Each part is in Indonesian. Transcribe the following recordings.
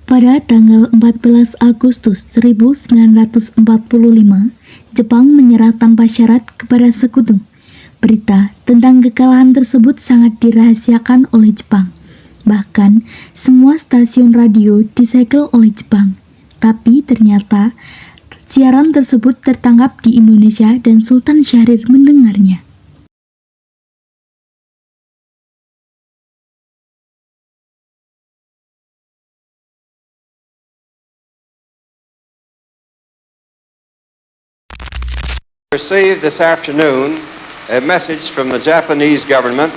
Pada tanggal 14 Agustus 1945, Jepang menyerah tanpa syarat kepada Sekutu. Berita tentang kekalahan tersebut sangat dirahasiakan oleh Jepang. Bahkan, semua stasiun radio disegel oleh Jepang. Tapi ternyata, siaran tersebut tertangkap di Indonesia dan Sultan Syahrir mendengarnya. Received this afternoon a message from the Japanese government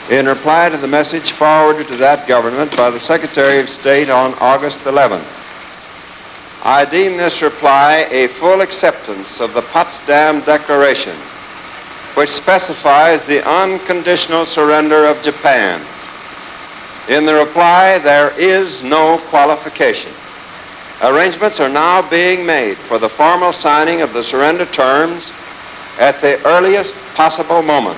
in reply to the message forwarded to that government by the Secretary of State on August 11th. I deem this reply a full acceptance of the Potsdam Declaration, which specifies the unconditional surrender of Japan. In the reply, there is no qualification. Arrangements are now being made for the formal signing of the surrender terms at the earliest possible moment.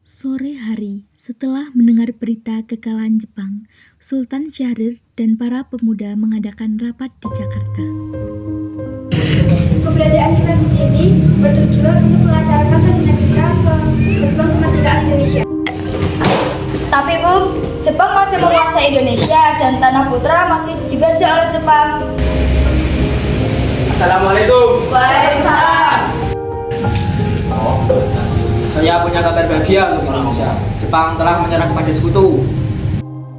Sore hari, setelah mendengar berita kekalahan Jepang, Sultan Syahrir dan para pemuda mengadakan rapat di Jakarta. Keberadaan kita di sini bertujuan untuk mengantarkan segenap kita ke gerbang kemerdekaan Indonesia. Tapi Bu, Jepang masih menguasai Indonesia dan Tanah Putra masih dibajak oleh Jepang. Assalamualaikum. Waalaikumsalam. Saya punya kabar bahagia untuk Indonesia. Jepang telah menyerah kepada Sekutu.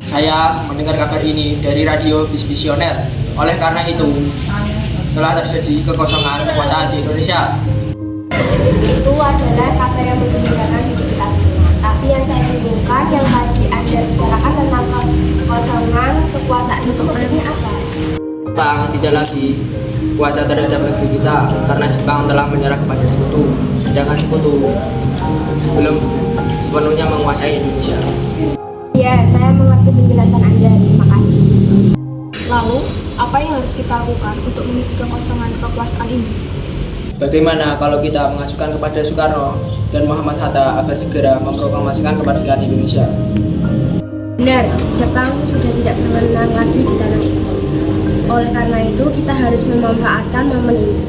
Saya mendengar kabar ini dari radio Visioner. Oleh karena itu, telah terjadi kekosongan kekuasaan di Indonesia. Itu adalah kabar yang menggembirakan hidup kita semua. Tapi yang saya bingungkan yang tadi Anda bicarakan tentang kekosongan kekuasaan itu maksudnya apa? Jepang tidak lagi kuasa terhadap negeri kita karena Jepang telah menyerah kepada Sekutu. Sedangkan Sekutu belum sepenuhnya menguasai Indonesia. Ya, saya mengerti penjelasan Anda. Terima kasih. Lalu, apa yang harus kita lakukan untuk mengisi kekosongan kekuasaan ini? Bagaimana kalau kita mengajukan kepada Soekarno dan Muhammad Hatta agar segera memproklamasikan kemerdekaan Indonesia? Benar, Jepang sudah tidak berwenang lagi di tanah itu. Oleh karena itu, kita harus memanfaatkan momen ini.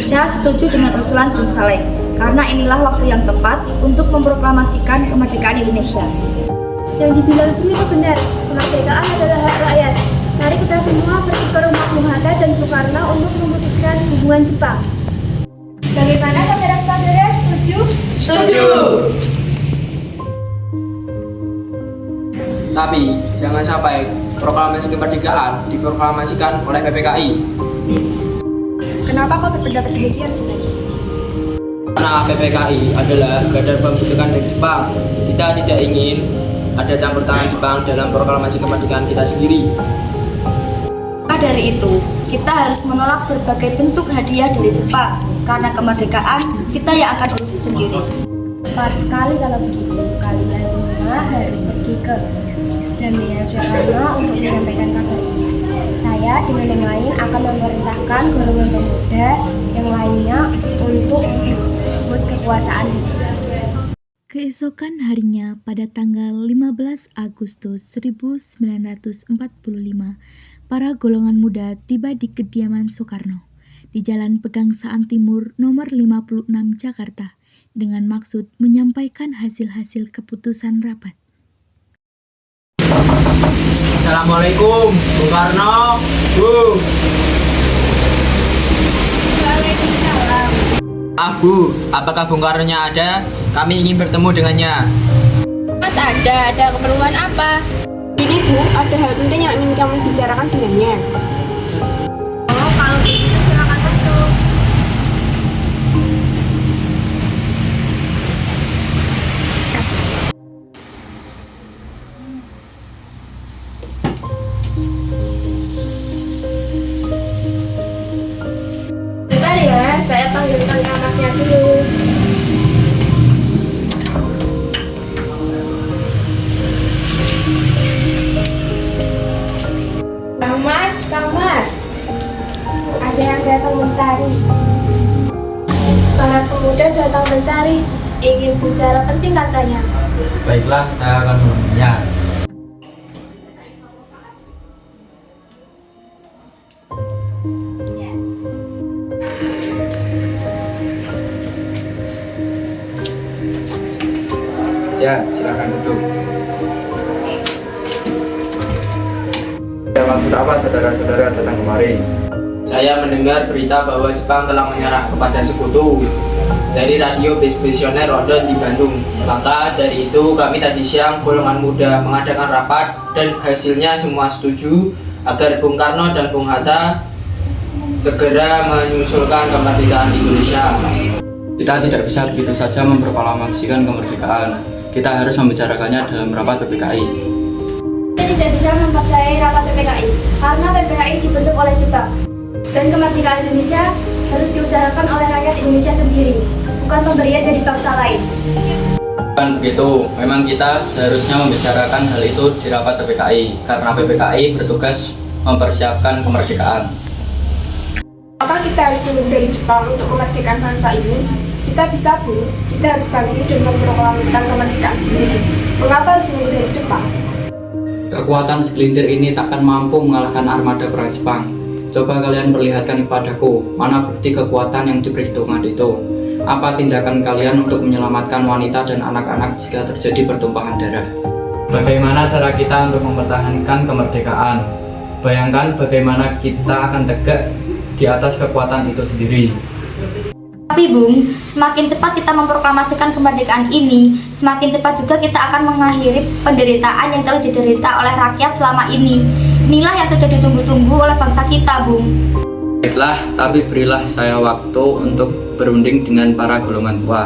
Saya setuju dengan usulan Bung Saleh, karena inilah waktu yang tepat untuk memproklamasikan kemerdekaan Indonesia. Yang dibilang Bung itu benar, kemerdekaan adalah hak rakyat. Mari kita semua pergi ke rumah Bung Hatta dan Bung Karno untuk memutuskan hubungan Jepang. Bagaimana saudara-saudara, setuju? Setuju! Tapi, jangan sampai proklamasi kemerdekaan diproklamasikan oleh PPKI. Kenapa kau berpendapat demikian, Sultan? Karena PPKI adalah badan pembentukan dari Jepang. Kita tidak ingin ada campur tangan Jepang dalam proklamasi kemerdekaan kita sendiri. Maka dari itu, kita harus menolak berbagai bentuk hadiah dari Jepang, karena kemerdekaan kita yang akan urusi sendiri. Tepat sekali kalau begitu. Kalian semua harus pergi ke Damian Soekarno untuk menyampaikan kabar ini. Saya dengan yang lain akan memerintahkan golongan pemuda yang lainnya untuk merebut kekuasaan di Jepang. Keesokan harinya pada tanggal 15 Agustus 1945, para golongan muda tiba di kediaman Soekarno di Jalan Pegangsaan Timur nomor 56 Jakarta dengan maksud menyampaikan hasil-hasil keputusan rapat. Assalamualaikum, Bung Karno. Bu. Waalaikumsalam. Bu, apakah Bung Karno-nya ada? Kami ingin bertemu dengannya. Mas ada keperluan apa? Ini Bu, ada hal penting yang ingin kami bicarakan dengannya. Oh, kalau begitu silakan masuk. Bentar ya, saya panggilkan kamasnya dulu. Kang Mas, ada yang datang mencari. Para pemuda datang mencari. ingin bicara penting katanya. Baiklah, saya akan menemuinya. Ya, silakan duduk. Ya, maksud apa saudara-saudara datang kemari? Saya mendengar berita bahwa Jepang telah menyerah kepada sekutu dari radio Visioner London di Bandung. Maka dari itu kami tadi siang golongan muda mengadakan rapat dan hasilnya semua setuju agar Bung Karno dan Bung Hatta segera menyusulkan kemerdekaan Indonesia. Kita tidak bisa begitu saja memproklamasikan kemerdekaan. Kita harus membicarakannya dalam rapat PPKI. Kita tidak bisa mempercayai rapat PPKI karena PPKI dibentuk oleh Jepang. Dan kemerdekaan Indonesia harus diusahakan oleh rakyat Indonesia sendiri, bukan pemberian dari bangsa lain. Bukan begitu, memang kita seharusnya membicarakan hal itu di rapat PPKI karena PPKI bertugas mempersiapkan kemerdekaan. Maka kita harus menunggu dari Jepang untuk kemerdekaan bangsa ini. Kita bisa, Bu. Kita harus bangkit dan memproklamasikan kemerdekaan sendiri. Mengapa harus menunggu dari Jepang? Kekuatan segelintir ini takkan mampu mengalahkan armada perang Jepang. Coba kalian perlihatkan kepadaku, mana bukti kekuatan yang diperhitungkan itu. Apa tindakan kalian untuk menyelamatkan wanita dan anak-anak jika terjadi pertumpahan darah? Bagaimana cara kita untuk mempertahankan kemerdekaan? Bayangkan bagaimana kita akan tegak di atas kekuatan itu sendiri. Tapi Bung, semakin cepat kita memproklamasikan kemerdekaan ini, semakin cepat juga kita akan mengakhiri penderitaan yang telah diderita oleh rakyat selama ini. Inilah yang sudah ditunggu-tunggu oleh bangsa kita, Bung. Baiklah, tapi berilah saya waktu untuk berunding dengan para golongan tua.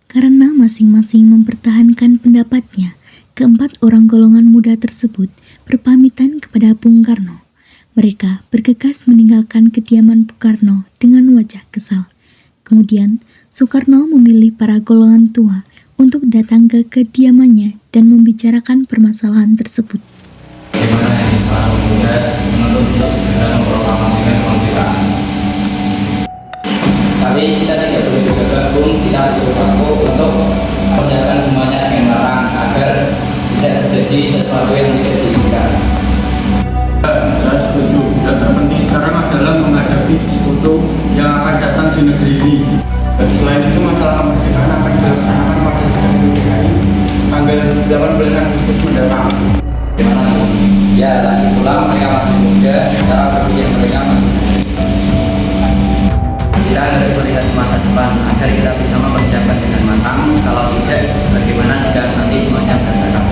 Karena masing-masing mempertahankan pendapatnya, keempat orang golongan muda tersebut berpamitan kepada Bung Karno. Mereka bergegas meninggalkan kediaman Bung Karno dengan wajah kesal. Kemudian, Soekarno memilih para golongan tua untuk datang ke kediamannya dan membicarakan permasalahan tersebut. Bagaimana ini para pemuda menuntut untuk segera memproklamasikan kemerdekaan? Tapi kita tidak boleh bergabung, kita perlu waktu untuk mempersiapkan semuanya dengan matang agar tidak terjadi sesuatu yang tidak diinginkan. Saya setuju. Yang terpenting sekarang adalah menghadapi sekutu yang akan datang di negeri ini. Dan selain itu masalah kemerdekaan akan dilaksanakan pada bulan PPKI tanggal 18 Agustus mendatang. Bagaimana? Ya, lagi pula mereka masih muda, cara berpikir mereka masih muda. Kita harus melihat masa depan agar kita bisa mempersiapkan dengan matang. Kalau tidak, bagaimana jika nanti semuanya berantakan?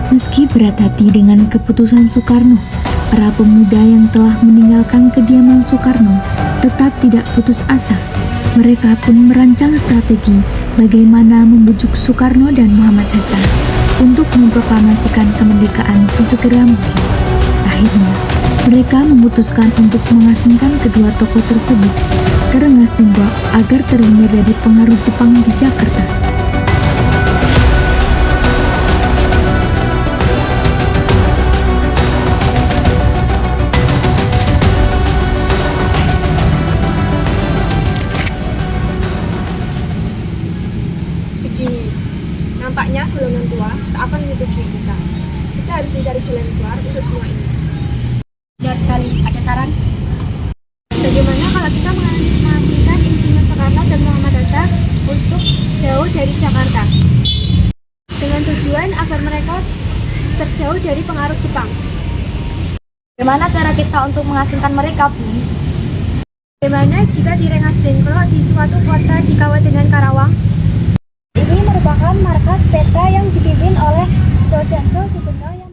Meski berat hati dengan keputusan Soekarno, para pemuda yang telah meninggalkan kediaman Soekarno tetap tidak putus asa. Mereka pun merancang strategi bagaimana membujuk Soekarno dan Muhammad Hatta untuk memproklamasikan kemerdekaan sesegera mungkin. Akhirnya, mereka memutuskan untuk mengasingkan kedua tokoh tersebut ke Rengas Dengklok agar terhindar dari pengaruh Jepang di Jakarta. Begini, nampaknya golongan tua tak akan menyetujui kita. Kita harus mencari jalan keluar untuk semua ini. Benar sekali, ada saran? Bagaimana kalau kita mengambilkan Insinyur Soekarno dan Muhammad Hatta untuk jauh dari Jakarta? Dengan tujuan agar mereka terjauh dari pengaruh Jepang. Bagaimana cara kita untuk mengasingkan mereka, Bung? Bagaimana jika di Rengas Dengklok di suatu kota di Kabupaten Karawang? Ini merupakan markas peta yang dipimpin oleh Jodanso Sugendo yang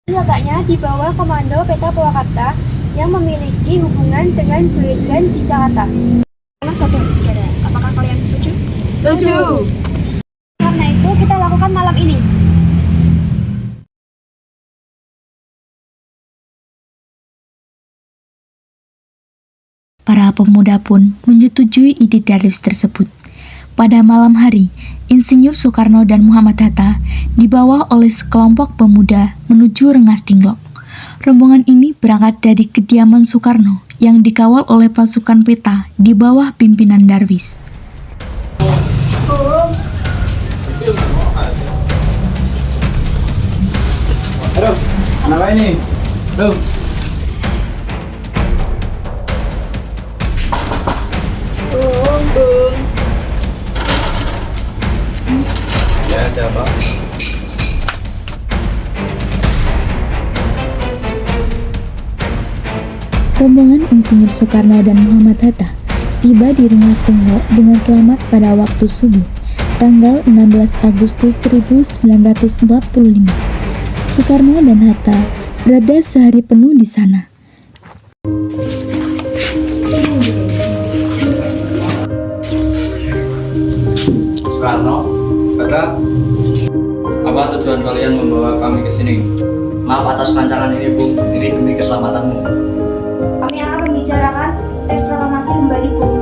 letaknya di bawah komando Peta Purwakarta yang memiliki hubungan dengan Duitgan di Jakarta. Karena suatu saudara, apakah kalian setuju? Setuju. Karena itu kita lakukan malam ini. Para pemuda pun menyetujui ide Darius tersebut. Pada malam hari, Insinyur Soekarno dan Muhammad Hatta dibawa oleh sekelompok pemuda menuju Rengas Dengklok. Rombongan ini berangkat dari kediaman Soekarno yang dikawal oleh pasukan peta di bawah pimpinan Darwis. Aduh, kenapa ini? Aduh. Ya, ada apa? Rombongan Insinyur Soekarno dan Muhammad Hatta tiba di Rengas Dengklok dengan selamat pada waktu subuh, tanggal 16 Agustus 1945. Soekarno dan Hatta berada sehari penuh di sana. Soekarno, Hatta, apa tujuan kalian membawa kami ke sini? Maaf atas rancangan ini, Bung. Ini demi keselamatanmu. Kami akan membicarakan teks proklamasi kembali, Bung.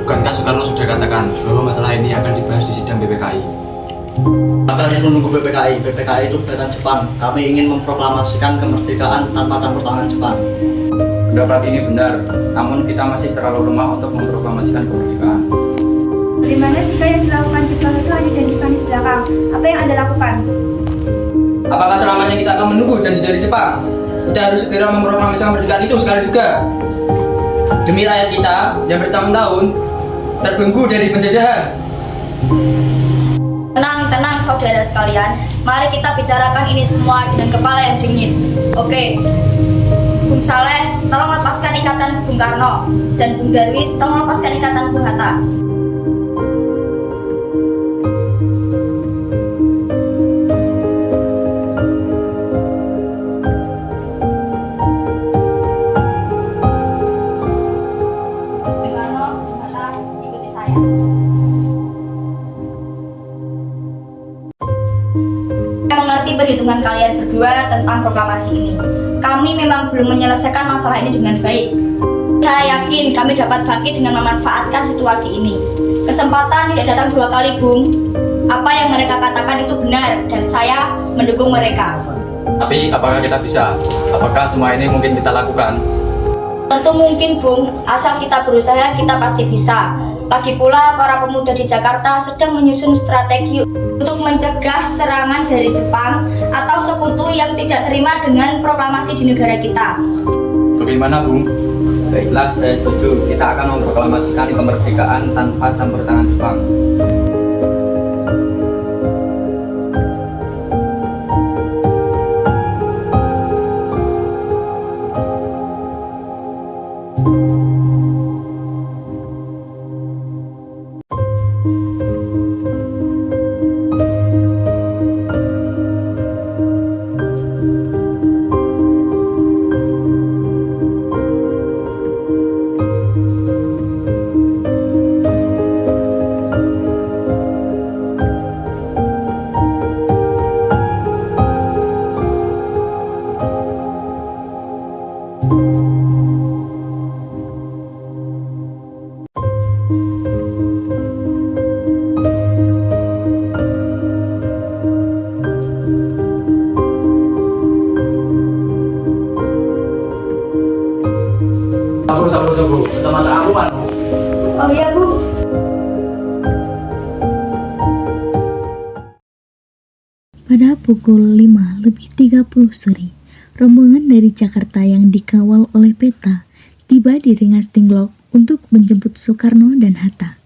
Bukankah Soekarno sudah katakan bahwa masalah ini akan dibahas di sidang BPKI? Kami harus menunggu BPKI. BPKI itu buatan Jepang. Kami ingin memproklamasikan kemerdekaan tanpa campur tangan Jepang. Pendapat ini benar, namun kita masih terlalu lemah untuk memproklamasikan kemerdekaan. Bagaimana jika yang dilakukan Jepang itu hanya janji manis belakang? Apa yang Anda lakukan? Apakah selamanya kita akan menunggu janji dari Jepang? Kita harus segera memproklamasikan kemerdekaan itu sekarang juga. Demi rakyat kita yang bertahun-tahun terbelenggu dari penjajahan. Tenang saudara sekalian, mari kita bicarakan ini semua dengan kepala yang dingin. Oke, Bung Saleh, tolong lepaskan ikatan Bung Karno, dan Bung Darwis, tolong lepaskan ikatan Bung Hatta. Bung Karno, Bung Hatta, ikuti saya. Saya mengerti perhitungan kalian berdua tentang proklamasi ini. Kami memang belum menyelesaikan masalah ini dengan baik. Saya yakin kami dapat bangkit dengan memanfaatkan situasi ini. Kesempatan tidak datang dua kali, Bung. Apa yang mereka katakan itu benar dan saya mendukung mereka. Tapi apakah kita bisa? Apakah semua ini mungkin kita lakukan? Tentu mungkin, Bung. Asal kita berusaha, kita pasti bisa. Lagi pula, para pemuda di Jakarta sedang menyusun strategi untuk mencegah serangan dari Jepang atau sekutu yang tidak terima dengan proklamasi di negara kita. Bagaimana, Bung? Baiklah, saya setuju. Kita akan memproklamasikan kemerdekaan tanpa campur tangan Jepang. Sabu. Teman aku kan. Oh iya, Bu. Pada pukul 5:30 sore, rombongan dari Jakarta yang dikawal oleh peta tiba di Rengas Dengklok untuk menjemput Soekarno dan Hatta.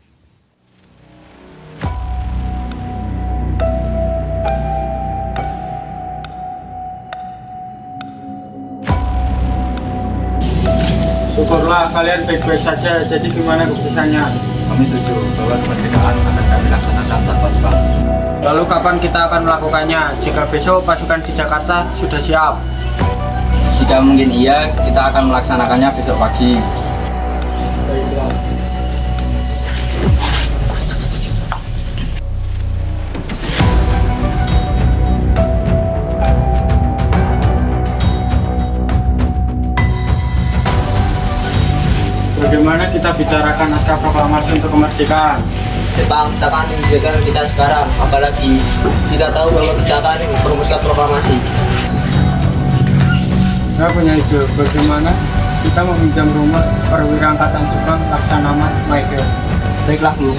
Syukurlah kalian baik-baik saja. Jadi gimana keputusannya? Kami setuju bahwa kemerdekaan akan kami laksanakan tanpa Jepang. Lalu kapan kita akan melakukannya? Jika besok pasukan di Jakarta sudah siap. Jika mungkin iya, kita akan melaksanakannya besok pagi. Bagaimana kita bicarakan naskah proklamasi untuk kemerdekaan? Jepang tak akan mengizinkan kita sekarang, apalagi jika tahu bahwa kita akan merumuskan proklamasi. Saya punya ide, bagaimana kita meminjam rumah perwira angkatan Jepang Laksamana Michael. Baiklah, Bu.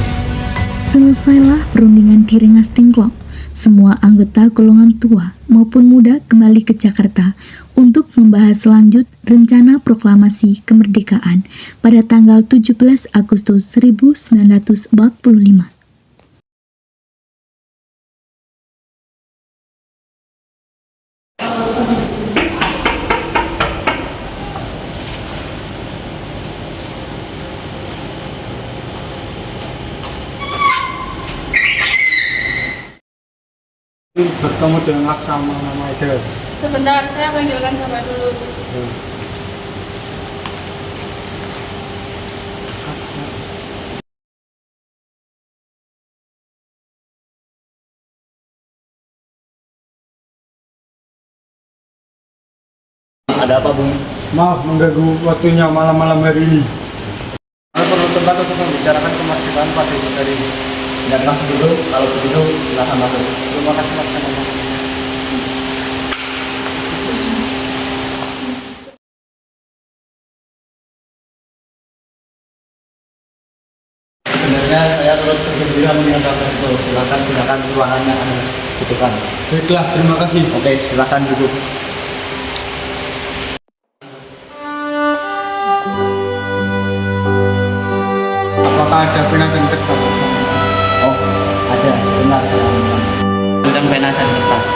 Selesailah perundingan di Rengas Dengklok. Semua anggota golongan tua maupun muda kembali ke Jakarta untuk membahas lanjut rencana proklamasi kemerdekaan pada tanggal 17 Agustus 1945. Bertemu dengan Laksamana Michael. Sebentar, saya panggilkan Bapak dulu. Ada apa, Bung? Maaf mengganggu waktunya malam-malam hari ini. Saya perlu tempat untuk membicarakan kemerdekaan pada esok hari ini. Biarkan duduk, kalau begitu silakan masuk. Terima kasih Laksamana. Sebenarnya saya terus bergembira melihat Bapak itu. Silakan gunakan ruangan yang Anda butuhkan. Baiklah, terima kasih. Oke, silakan duduk. Apakah ada pena dan kertas? Oh, ada sebentar saya ambilkan. Bukan pena dan kertas.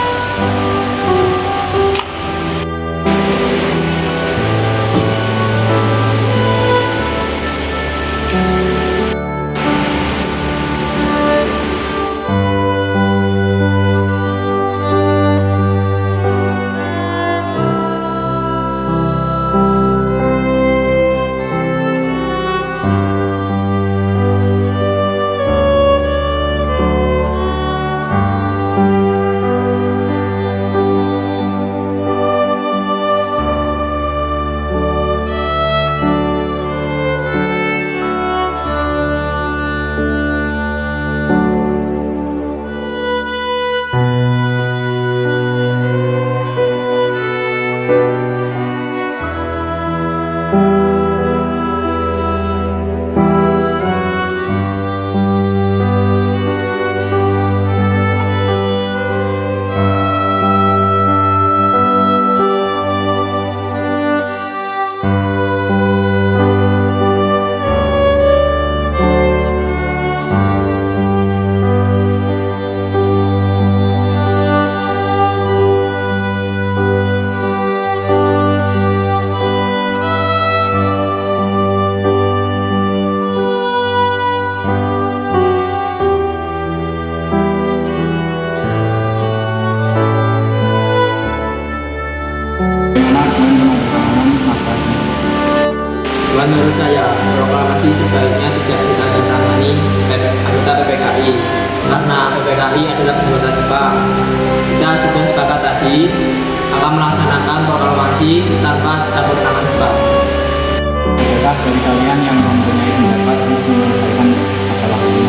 Menurut saya, proklamasi sebaiknya tidak ditandatangani anggota PPKI karena PPKI adalah anggota Jepang. Kita sudah sepakat tadi akan melaksanakan proklamasi tanpa campur tangan Jepang. Adakah dari kalian yang mempunyai pendapat untuk menyelesaikan masalah ini?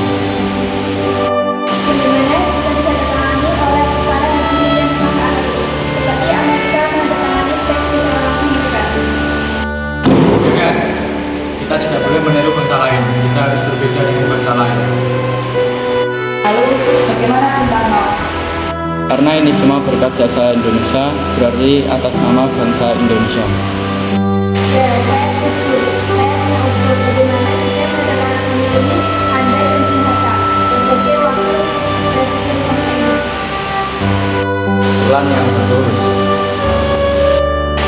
Bagaimana jika ditandatangani oleh para hadirin yang masa itu, seperti Amerika menandatangani teks deklarasi mereka? Jangan. Kita tidak boleh meniru bangsa lain. Kita harus berbeda dengan bangsa lain. Lalu, bagaimana Bung Karno? Karena ini semua berkat jasa Indonesia, berarti atas nama bangsa Indonesia. Ya, saya setuju. Saya punya usul bagaimana jika pada para pemilu ini Anda ingin Hatta sebagai wakil presiden bangsa ini. Usulan yang bagus.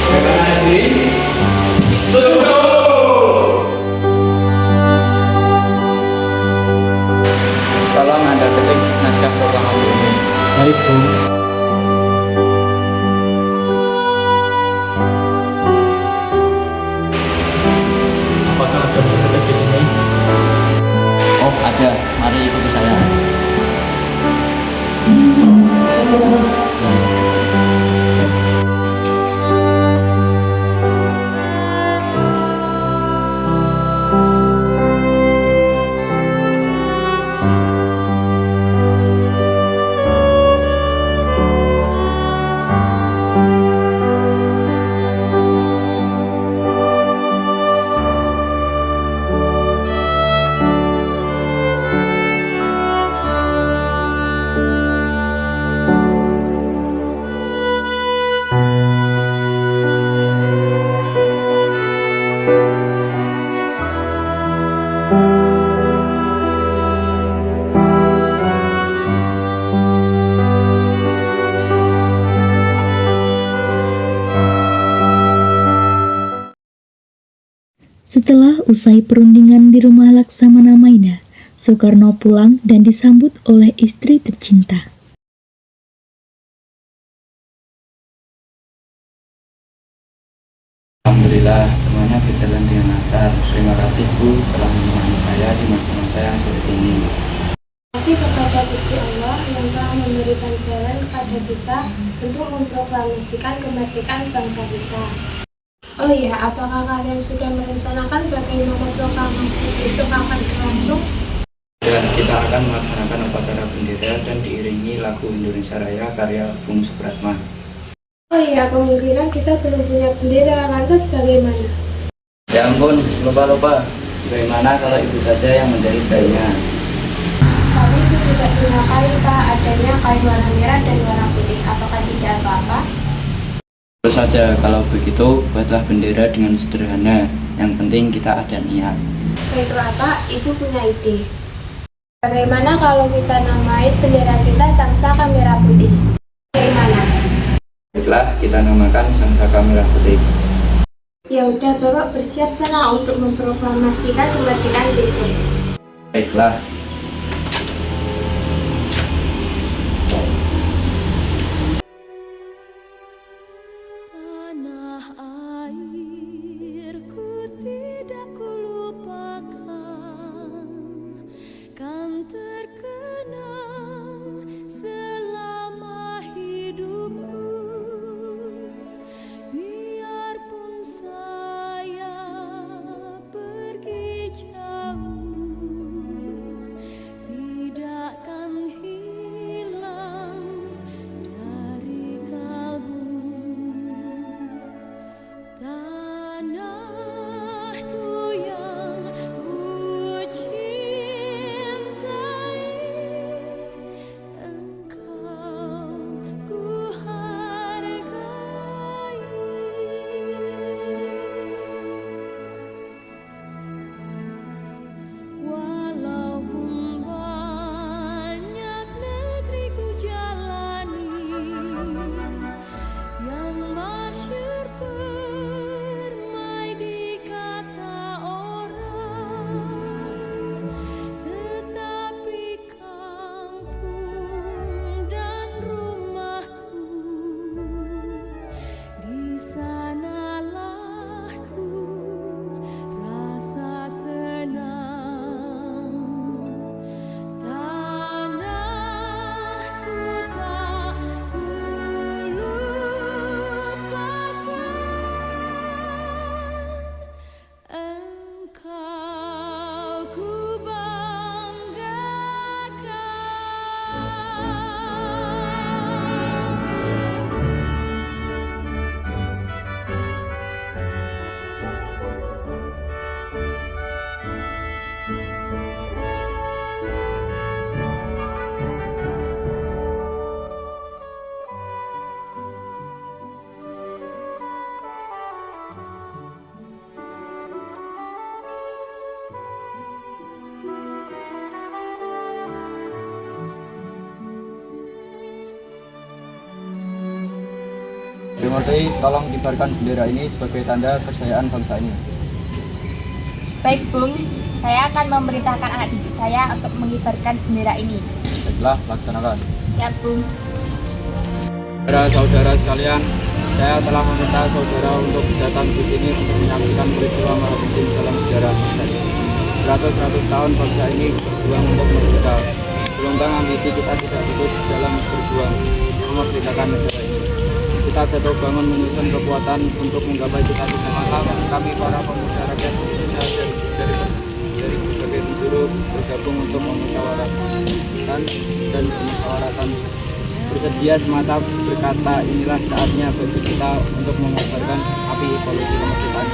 Bagaimana hadirin? Setuju. Tolong Anda ketik naskah proklamasi ini. Baik, Bu. Apakah ada seperti di sini? Oh, ada. Mari ikuti saya. Usai perundingan di rumah Laksamana Maida, Soekarno pulang dan disambut oleh istri tercinta. Alhamdulillah semuanya berjalan dengan lancar. Terima kasih Bu telah menemani saya di masa-masa yang sulit ini. Terima kasih kepada Gusti Allah yang telah memberikan jalan kepada kita untuk memproklamasikan kemerdekaan bangsa kita. Oh iya, apakah kalian sudah merencanakan bagaimana proklamasi besok akan berlangsung? Dan kita akan melaksanakan upacara bendera dan diiringi lagu Indonesia Raya karya Bung Supratman. Oh iya, kemungkinan kita belum punya bendera, lantas bagaimana? Ya ampun, lupa. Bagaimana kalau ibu saja yang menjadi bayinya? Kami itu tidak punya kain, Pak. Adanya kain warna merah dan warna putih. Apakah tidak apa-apa? Tentu saja, kalau begitu buatlah bendera dengan sederhana. Yang penting kita ada niat. Baiklah, Pak. Ibu punya ide. Bagaimana kalau kita namain bendera kita Sangsaka Merah Putih? Bagaimana? Baiklah, kita namakan Sangsaka Merah Putih. Ya udah, Bapak bersiap sana untuk memproklamasikan kemerdekaan besok. Baiklah. Tanah airku tidak kulupakan, kan terkenang selama hidupku. Biarpun saya pergi jauh, tidak akan hilang dari kalbu. Tanahku yang ku cintai, engkau ku hargai. Walaupun banyak negeri ku jalani, yang masyhur permai di kata orang, tetapi kampung dan rumahku, di sanalah ku rasa senang. Tanahku tak ku lupakan, engkau ku Dimulai, tolong kibarkan bendera ini sebagai tanda kejayaan bangsa ini. Baik, Bung. Saya akan memerintahkan anak didik saya untuk mengibarkan bendera ini. Baiklah, laksanakan. Siap, Bung. Saudara-saudara sekalian, saya telah meminta saudara untuk datang ke sini untuk menyaksikan peristiwa maha penting dalam sejarah bangsa ini. Beratus-ratus tahun bangsa ini berjuang untuk merdeka. Gelombang ambisi kita tidak putus dalam berjuang memerdekakan negara ini. Kita jatuh bangun menyusun kekuatan untuk menggapai cita-cita malam. Kami para pemuda rakyat Indonesia dari berbagai penjuru bergabung untuk memusyawarahkan dan bermusyawaratan, bersedia semata berkata, inilah saatnya bagi kita untuk mengobarkan api evolusi kemerdekaan.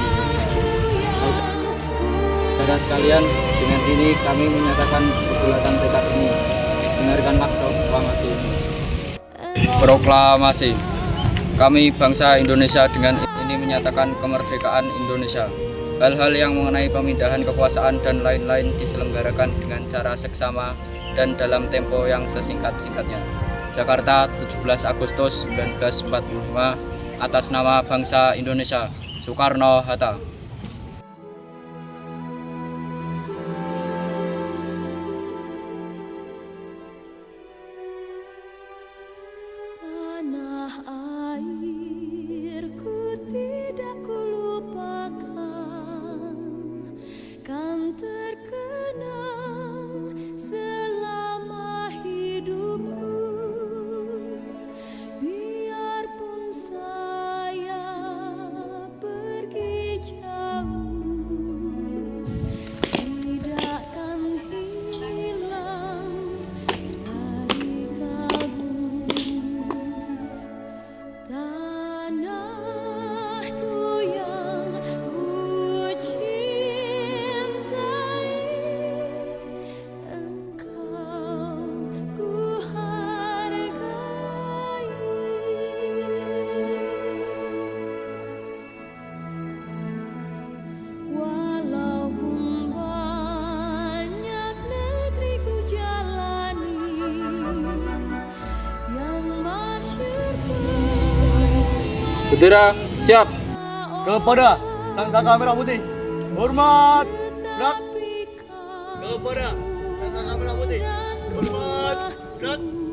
Saudara sekalian, dengan ini kami menyatakan pergulatan tekad ini. Dengarkanlah proklamasi. Proklamasi. Kami bangsa Indonesia dengan ini menyatakan kemerdekaan Indonesia. Hal-hal yang mengenai pemindahan kekuasaan dan lain-lain diselenggarakan dengan cara seksama dan dalam tempo yang sesingkat-singkatnya. Jakarta, 17 Agustus 1945, atas nama bangsa Indonesia, Soekarno-Hatta. Bendera, siap. Kepada Sang Saka Merah Putih, hormat, gerak. Kepada Sang Saka Merah Putih, hormat, gerak.